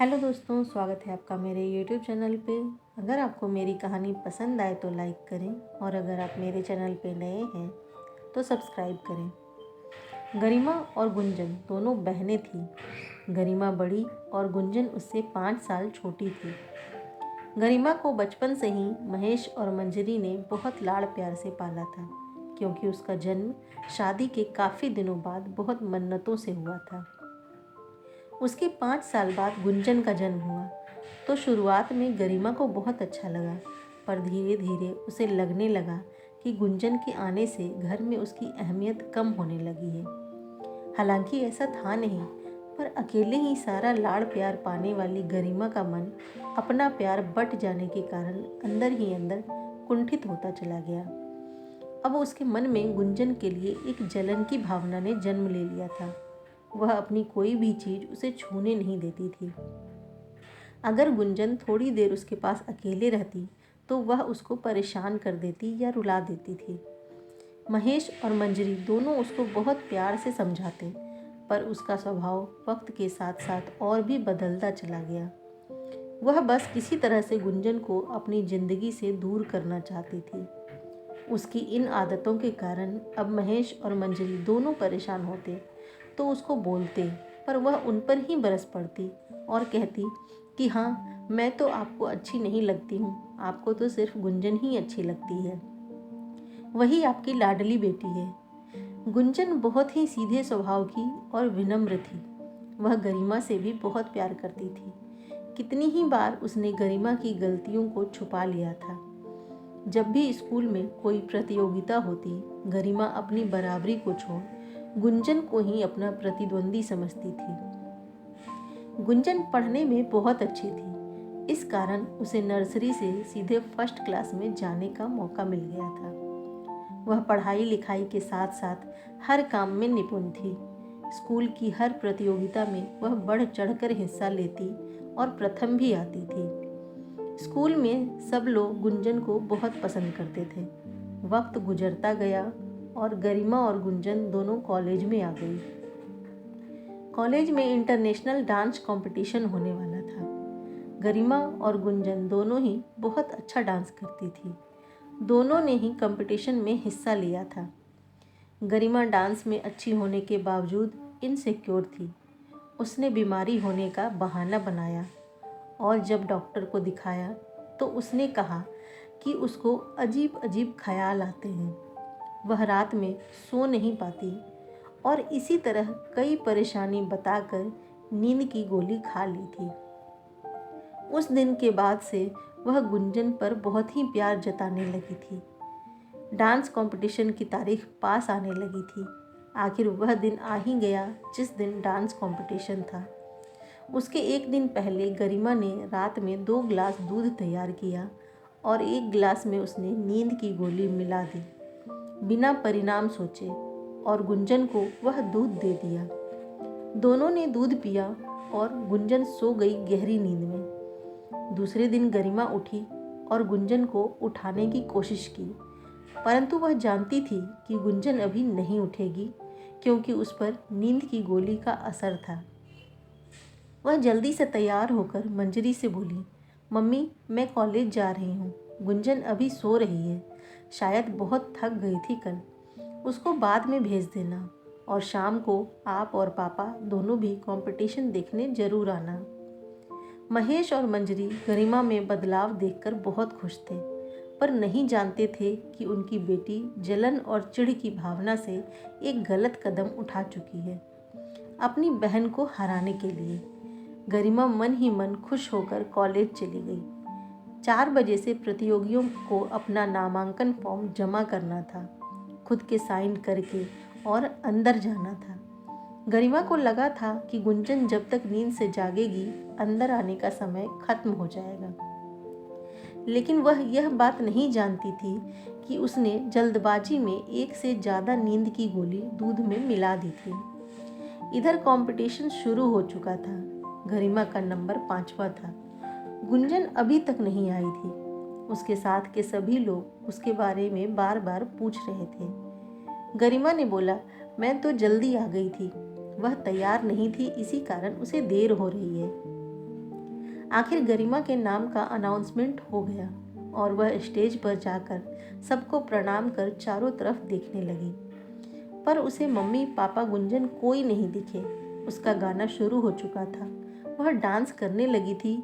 Hello दोस्तों, स्वागत है आपका मेरे यूट्यूब चैनल पे। अगर आपको मेरी कहानी पसंद आए तो लाइक करें और अगर आप मेरे चैनल पे नए हैं तो सब्सक्राइब करें। गरिमा और गुंजन दोनों बहनें थीं। गरिमा बड़ी और गुंजन उससे 5 साल छोटी थी। गरिमा को बचपन से ही महेश और मंजरी ने बहुत लाड़ प्यार से पाला था, क्योंकि उसका जन्म शादी के काफ़ी दिनों बाद बहुत मन्नतों से हुआ था। उसके 5 साल बाद गुंजन का जन्म हुआ तो शुरुआत में गरिमा को बहुत अच्छा लगा, पर धीरे धीरे उसे लगने लगा कि गुंजन के आने से घर में उसकी अहमियत कम होने लगी है। हालांकि ऐसा था नहीं, पर अकेले ही सारा लाड़ प्यार पाने वाली गरिमा का मन अपना प्यार बट जाने के कारण अंदर ही अंदर कुंठित होता चला गया। अब उसके मन में गुंजन के लिए एक जलन की भावना ने जन्म ले लिया था। वह अपनी कोई भी चीज उसे छूने नहीं देती थी। अगर गुंजन थोड़ी देर उसके पास अकेले रहती तो वह उसको परेशान कर देती या रुला देती थी। महेश और मंजरी दोनों उसको बहुत प्यार से समझाते, पर उसका स्वभाव वक्त के साथ साथ और भी बदलता चला गया। वह बस किसी तरह से गुंजन को अपनी जिंदगी से दूर करना चाहती थी। उसकी इन आदतों के कारण अब महेश और मंजरी दोनों परेशान होते तो उसको बोलते, पर वह उन पर ही बरस पड़ती और कहती कि हाँ, मैं तो आपको अच्छी नहीं लगती हूँ, आपको तो सिर्फ गुंजन ही अच्छी लगती है, वही आपकी लाडली बेटी है। गुंजन बहुत ही सीधे स्वभाव की और विनम्र थी। वह गरिमा से भी बहुत प्यार करती थी। कितनी ही बार उसने गरिमा की गलतियों को छुपा लिया था। जब भी स्कूल में कोई प्रतियोगिता होती, गरिमा अपनी बराबरी को छोड़ गुंजन को ही अपना प्रतिद्वंदी समझती थी। गुंजन पढ़ने में बहुत अच्छी थी, इस कारण उसे नर्सरी से सीधे फर्स्ट क्लास में जाने का मौका मिल गया था। वह पढ़ाई लिखाई के साथ साथ हर काम में निपुण थी। स्कूल की हर प्रतियोगिता में वह बढ़ चढ़कर हिस्सा लेती और प्रथम भी आती थी। स्कूल में सब लोग गुंजन को बहुत पसंद करते थे। वक्त गुजरता गया और गरिमा और गुंजन दोनों कॉलेज में आ गई। कॉलेज में इंटरनेशनल डांस कंपटीशन होने वाला था। गरिमा और गुंजन दोनों ही बहुत अच्छा डांस करती थी। दोनों ने ही कंपटीशन में हिस्सा लिया था। गरिमा डांस में अच्छी होने के बावजूद इनसिक्योर थी। उसने बीमारी होने का बहाना बनाया और जब डॉक्टर को दिखाया तो उसने कहा कि उसको अजीब अजीब ख्याल आते हैं। वह रात में सो नहीं पाती और इसी तरह कई परेशानी बताकर नींद की गोली खा ली थी। उस दिन के बाद से वह गुंजन पर बहुत ही प्यार जताने लगी थी। डांस कंपटीशन की तारीख पास आने लगी थी। आखिर वह दिन आ ही गया जिस दिन डांस कंपटीशन था। उसके एक दिन पहले गरिमा ने रात में 2 गिलास दूध तैयार किया और 1 गिलास में उसने नींद की गोली मिला दी, बिना परिणाम सोचे, और गुंजन को वह दूध दे दिया। दोनों ने दूध पिया और गुंजन सो गई गहरी नींद में। दूसरे दिन गरिमा उठी और गुंजन को उठाने की कोशिश की, परंतु वह जानती थी कि गुंजन अभी नहीं उठेगी, क्योंकि उस पर नींद की गोली का असर था। वह जल्दी से तैयार होकर मंजरी से बोली, मम्मी, मैं कॉलेज जा रही हूँ। गुंजन अभी सो रही है, शायद बहुत थक गई थी कल। उसको बाद में भेज देना और शाम को आप और पापा दोनों भी कंपटीशन देखने जरूर आना। महेश और मंजरी गरिमा में बदलाव देखकर बहुत खुश थे, पर नहीं जानते थे कि उनकी बेटी जलन और चिढ़ की भावना से एक गलत कदम उठा चुकी है, अपनी बहन को हराने के लिए। गरिमा मन ही मन खुश होकर कॉलेज चली गई। 4 बजे से प्रतियोगियों को अपना नामांकन फॉर्म जमा करना था, खुद के साइन करके और अंदर जाना था। गरिमा को लगा था कि गुंजन जब तक नींद से जागेगी अंदर आने का समय खत्म हो जाएगा, लेकिन वह यह बात नहीं जानती थी कि उसने जल्दबाजी में 1 से ज़्यादा नींद की गोली दूध में मिला दी थी। इधर कंपटीशन शुरू हो चुका था। गरिमा का नंबर 5वां था। गुंजन अभी तक नहीं आई थी। उसके साथ के सभी लोग उसके बारे में बार बार पूछ रहे थे। गरिमा ने बोला, मैं तो जल्दी आ गई थी, वह तैयार नहीं थी, इसी कारण उसे देर हो रही है। आखिर गरिमा के नाम का अनाउंसमेंट हो गया और वह स्टेज पर जाकर सबको प्रणाम कर चारों तरफ देखने लगी, पर उसे मम्मी पापा गुंजन कोई नहीं दिखे। उसका गाना शुरू हो चुका था। वह डांस करने लगी थी,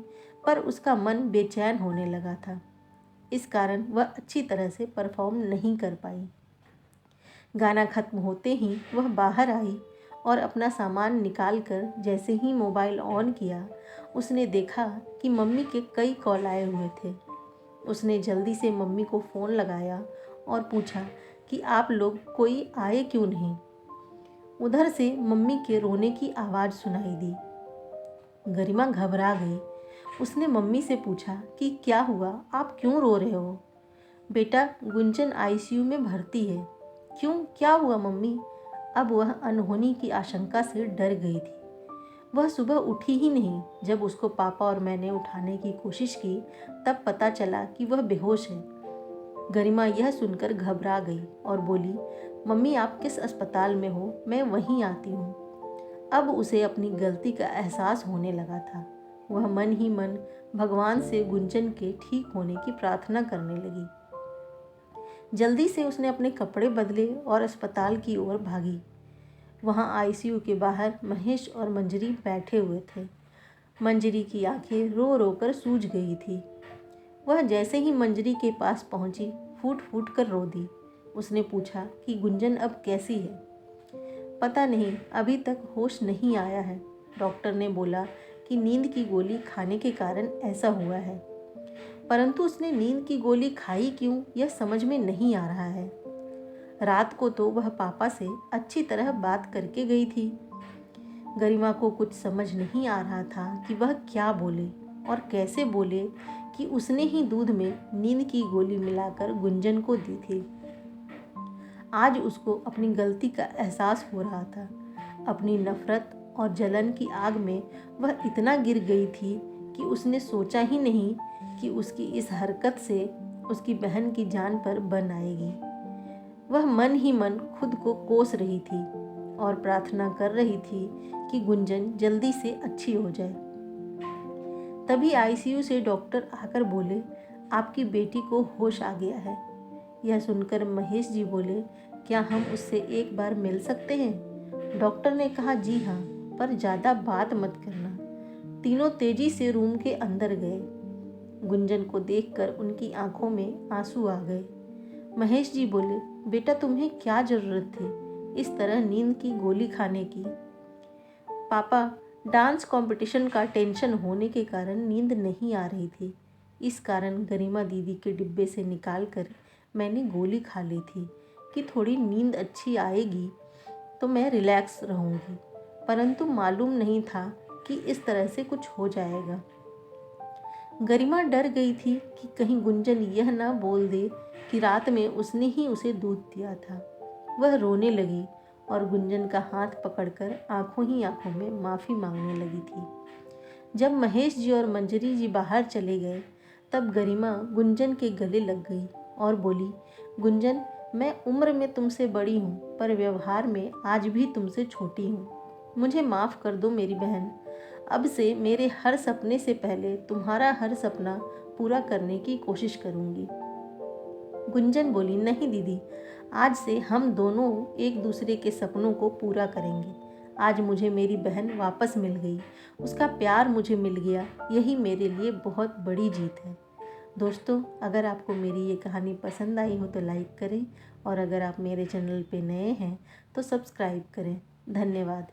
पर उसका मन बेचैन होने लगा था। इस कारण वह अच्छी तरह से परफॉर्म नहीं कर पाई। गाना खत्म होते ही वह बाहर आई और अपना सामान निकाल कर जैसे ही मोबाइल ऑन किया, उसने देखा कि मम्मी के कई कॉल आए हुए थे। उसने जल्दी से मम्मी को फ़ोन लगाया और पूछा कि आप लोग कोई आए क्यों नहीं। उधर से मम्मी के रोने की आवाज़ सुनाई दी। गरिमा घबरा गई। उसने मम्मी से पूछा कि क्या हुआ, आप क्यों रो रहे हो? बेटा, गुंजन आईसीयू में भर्ती है। क्यों, क्या हुआ मम्मी? अब वह अनहोनी की आशंका से डर गई थी। वह सुबह उठी ही नहीं। जब उसको पापा और मैंने उठाने की कोशिश की, तब पता चला कि वह बेहोश है। गरिमा यह सुनकर घबरा गई और बोली, मम्मी आप किस अस्पताल में हो, मैं वहीं आती हूँ। अब उसे अपनी गलती का एहसास होने लगा था। वह मन ही मन भगवान से गुंजन के ठीक होने की प्रार्थना करने लगी। जल्दी से उसने अपने कपड़े बदले और अस्पताल की ओर भागी। वहाँ आईसीयू के बाहर महेश और मंजरी बैठे हुए थे। मंजरी की आंखें रो रो कर सूज गई थी। वह जैसे ही मंजरी के पास पहुंची, फूट फूट कर रो दी। उसने पूछा कि गुंजन अब कैसी है? पता नहीं, अभी तक होश नहीं आया है। डॉक्टर ने बोला कि नींद की गोली खाने के कारण ऐसा हुआ है, परंतु उसने नींद की गोली खाई क्यों, यह समझ में नहीं आ रहा है। रात को तो वह पापा से अच्छी तरह बात करके गई थी। गरिमा को कुछ समझ नहीं आ रहा था कि वह क्या बोले और कैसे बोले कि उसने ही दूध में नींद की गोली मिलाकर गुंजन को दी थी। आज उसको अपनी गलती का एहसास हो रहा था। अपनी नफरत और जलन की आग में वह इतना गिर गई थी कि उसने सोचा ही नहीं कि उसकी इस हरकत से उसकी बहन की जान पर बन आएगी। वह मन ही मन खुद को कोस रही थी और प्रार्थना कर रही थी कि गुंजन जल्दी से अच्छी हो जाए। तभी आईसीयू से डॉक्टर आकर बोले, आपकी बेटी को होश आ गया है। यह सुनकर महेश जी बोले, क्या हम उससे एक बार मिल सकते हैं? डॉक्टर ने कहा, जी हाँ, पर ज़्यादा बात मत करना। तीनों तेजी से रूम के अंदर गए। गुंजन को देखकर उनकी आंखों में आंसू आ गए। महेश जी बोले, बेटा तुम्हें क्या ज़रूरत थी इस तरह नींद की गोली खाने की? पापा, डांस कंपटीशन का टेंशन होने के कारण नींद नहीं आ रही थी। इस कारण गरिमा दीदी के डिब्बे से निकाल कर मैंने गोली खा ली थी कि थोड़ी नींद अच्छी आएगी तो मैं रिलैक्स रहूँगी, परंतु मालूम नहीं था कि इस तरह से कुछ हो जाएगा। गरिमा डर गई थी कि कहीं गुंजन यह ना बोल दे कि रात में उसने ही उसे दूध दिया था। वह रोने लगी और गुंजन का हाथ पकड़कर आंखों ही आंखों में माफ़ी मांगने लगी थी। जब महेश जी और मंजरी जी बाहर चले गए, तब गरिमा गुंजन के गले लग गई और बोली, गुंजन, मैं उम्र में तुमसे बड़ी हूँ, पर व्यवहार में आज भी तुमसे छोटी हूँ। मुझे माफ़ कर दो मेरी बहन। अब से मेरे हर सपने से पहले तुम्हारा हर सपना पूरा करने की कोशिश करूँगी। गुंजन बोली, नहीं दीदी, आज से हम दोनों एक दूसरे के सपनों को पूरा करेंगे। आज मुझे मेरी बहन वापस मिल गई, उसका प्यार मुझे मिल गया, यही मेरे लिए बहुत बड़ी जीत है। दोस्तों, अगर आपको मेरी ये कहानी पसंद आई हो तो लाइक करें और अगर आप मेरे चैनल पे नए हैं तो सब्सक्राइब करें। धन्यवाद।